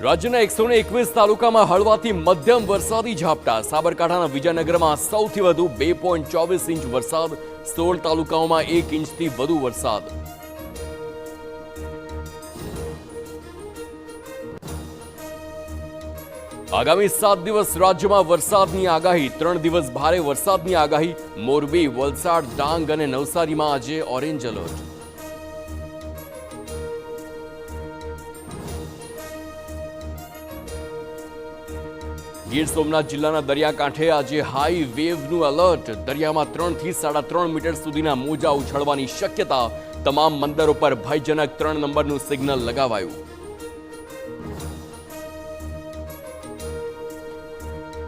રાજ્યના 121 તાલુકામાં હળવાથી મધ્યમ વરસાદી ઝાપટા. સાબરકાંઠાના વિજયનગરમાં સૌથી વધુ 2.24 ઇંચ વરસાદ. 16 તાલુકાઓમાં 1 ઇંચથી વધુ વરસાદ. આગામી 7 દિવસ રાજ્યમાં વરસાદની આગાહી. 3 દિવસ ભારે વરસાદની આગાહી. મોરબી, વલસાડ, ડાંગ અને નવસારીમાં આજે ઓરેન્જ એલર્ટ. ગીર સોમનાથ જિલ્લાના દરિયાકાંઠે આજે હાઈ વેવનું એલર્ટ. દરિયામાં 3 થી 3.5 મીટર સુધીના મોજા ઉછળવાની શક્યતા. તમામ બંદરો પર ભયજનક 3 નંબરનું સિગ્નલ લગાવાયું.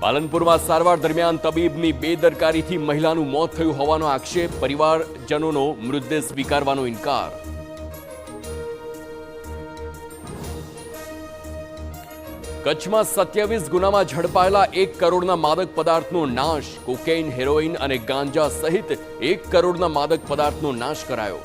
પાલનપુરમાં સારવાર દરમિયાન તબીબની બેદરકારીથી મહિલાનું મોત થયું હોવાનો આક્ષેપ. પરિવારજનોનો મૃતદેહ સ્વીકારવાનો ઇનકાર. કચ્છમાં 27 ગુનામાં ઝડપાયેલા 1 કરોડના માદક પદાર્થનો નાશ. કોકેઇન, હેરોઇન અને ગાંજા સહિત 1 કરોડના માદક પદાર્થનો નાશ કરાયો.